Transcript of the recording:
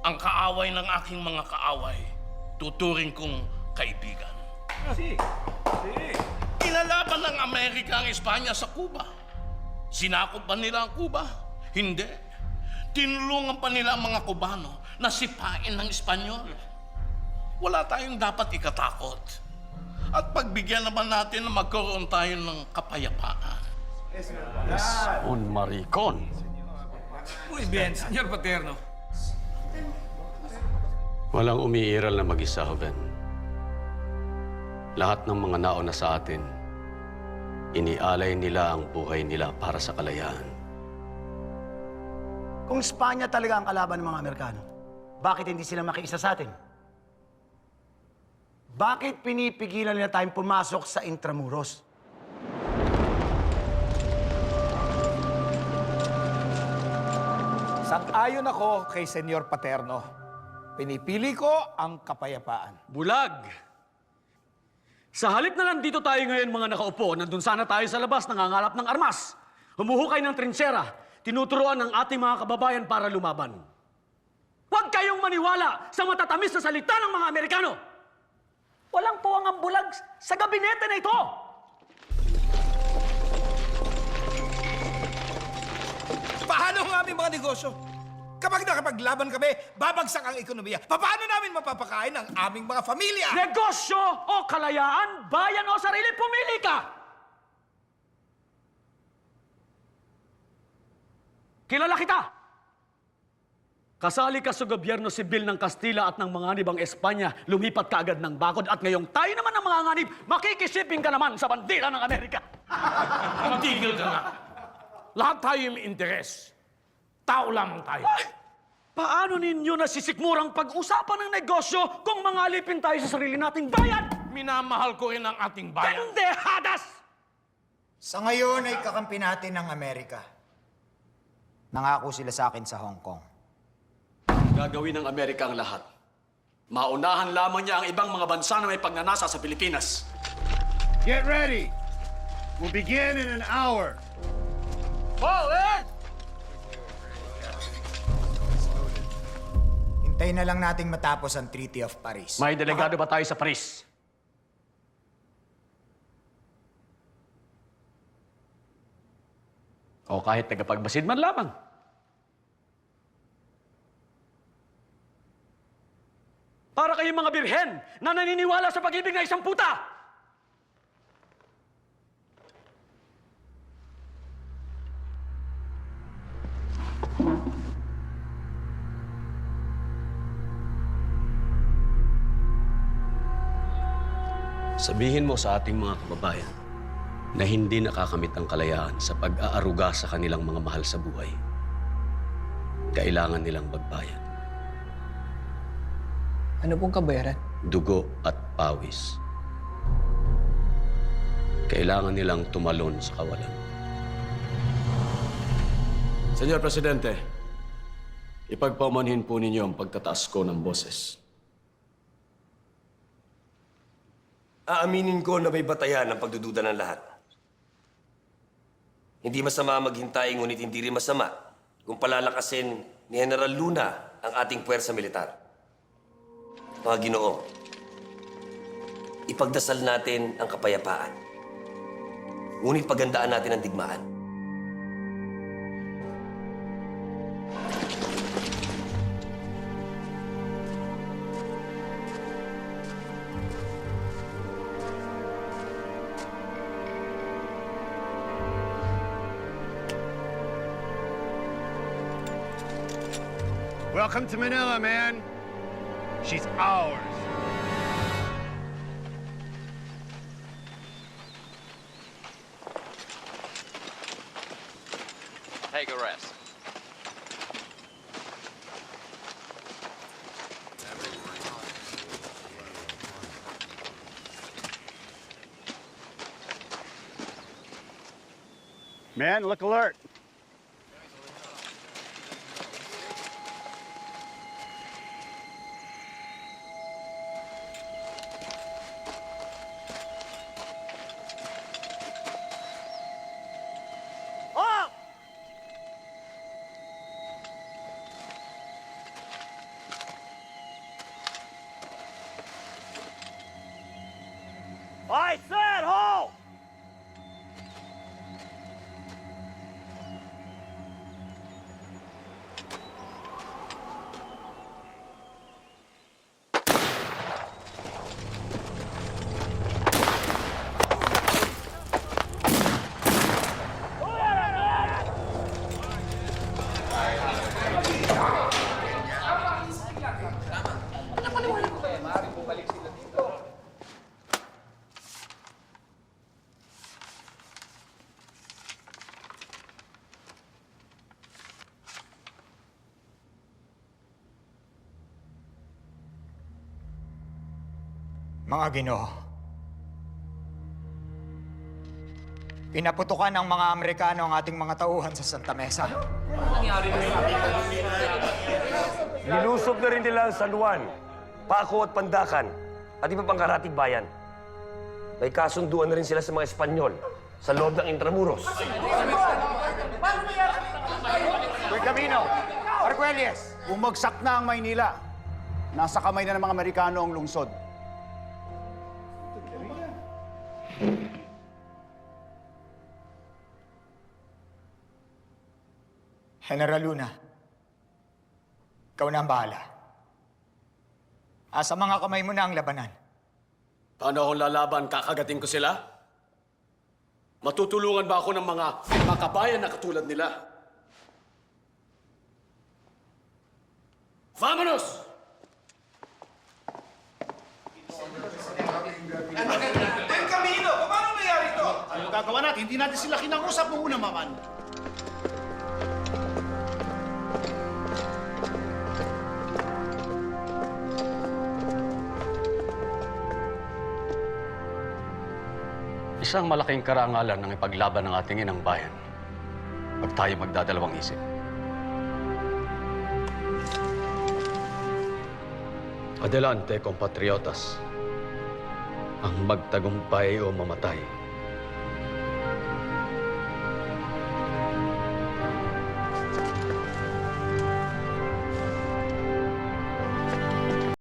ang kaaway ng aking mga kaaway, tuturing kong kaibigan. Si. Inalaban ng Amerika ang Espanya sa Cuba. Sinakop ba nila ang Cuba? Hindi. Tinulungan pa nila ang mga Cubano na sipain ng Espanyol. Wala tayong dapat ikatakot. At pagbigyan naman natin na magkaroon tayo ng kapayapaan. Un maricon. Muy bien, Señor Paterno. Walang umiiral na mag-isa, Joven. Lahat ng mga nauna sa atin, inialay nila ang buhay nila para sa kalayaan. Kung Espanya talaga ang kalaban ng mga Amerikano, bakit hindi sila makiisa sa atin? Bakit pinipigilan nila tayong pumasok sa Intramuros? Sang-ayon ako kay Senyor Paterno. Pinipili ko ang kapayapaan. Bulag! Sa halip na nandito tayo ngayon mga nakaupo, nandun sana tayo sa labas nangangalap ng armas. Humuhukay ng trintsera, tinuturuan ng ating mga kababayan para lumaban. Huwag kayong maniwala sa matatamis na salita ng mga Amerikano! Walang puwang ang bulag sa gabinete na ito! Paano ang aming mga negosyo? Kapag nakapaglaban kami, babagsak ang ekonomiya. Paano namin mapapakain ang aming mga pamilya? Negosyo o kalayaan, bayan o sarili, pumili ka! Kilala kita! Kasali ka sa gobyerno sibil ng Kastila at ng mga nibang Espanya, lumipat ka agad ng bakod at ngayong tayo naman ang mga nganib, makikisiping ka naman sa bandila ng Amerika. Magtigil ka nga. Lahat tayo may interes. Tao lamang tayo. Ay, paano ninyo nasisikmurang pag-usapan ng negosyo kung mangalipin tayo sa sarili nating bayan? Minamahal ko rin ang ating bayan. Pendehadas! Sa ngayon ay kakampi natin ng Amerika. Nangako sila sa akin sa Hong Kong. Gagawin ng Amerika ang lahat. Maunahan lamang niya ang ibang mga bansa na may pagnanasa sa Pilipinas. Get ready. We'll begin in an hour. Hintayin na lang nating matapos ang Treaty of Paris. May delegado ba tayo sa Paris? O kahit tagapagbasid man lamang. Para kayong mga birhen na naniniwala sa pag-ibig na isang puta! Sabihin mo sa ating mga kababayan na hindi nakakamit ang kalayaan sa pag-aaruga sa kanilang mga mahal sa buhay. Kailangan nilang magbayad. Ano pong kabayaran? Dugo at pawis. Kailangan nilang tumalon sa kawalan. Senyor Presidente, ipagpaumanhin po ninyo ang pagtataas ko ng boses. Aaminin ko na may batayan ang pagdududa ng lahat. Hindi masama maghintay, ngunit hindi rin masama kung palalakasin ni General Luna ang ating puwersa militar. Mga Ginoo, ipagdasal natin ang kapayapaan. Ngunit pagandaan natin ang digmaan. Welcome to Manila, man. She's ours. Take a rest. Man, look alert. Mga Ginoo, pinaputukan ng mga Amerikano ang ating mga tauhan sa Santa Mesa. Nilusob na rin nila ang San Juan, Paco at Pandacan, at iba pang karatig bayan. May kasunduan na rin sila sa mga Espanyol sa loob ng Intramuros. Camino, Arguelles, Bumagsak na ang Maynila. Nasa kamay na ng mga Amerikano ang lungsod. General Luna, ikaw na ang bahala. Asa mga kamay mo na ang labanan. Paano akong lalaban? Kakagating ko sila? Matutulungan ba ako ng mga kabayan na katulad nila? Vamonos! El Camino! Paano nangyari ito? Ano gagawa natin? Hindi natin sila kinangusap noong una, Maman. Isang malaking karangalan ng ipaglaban ng ating inang bayan pag tayo magdadalawang isip. Adelante, compatriotas. Ang magtagumpay o mamatay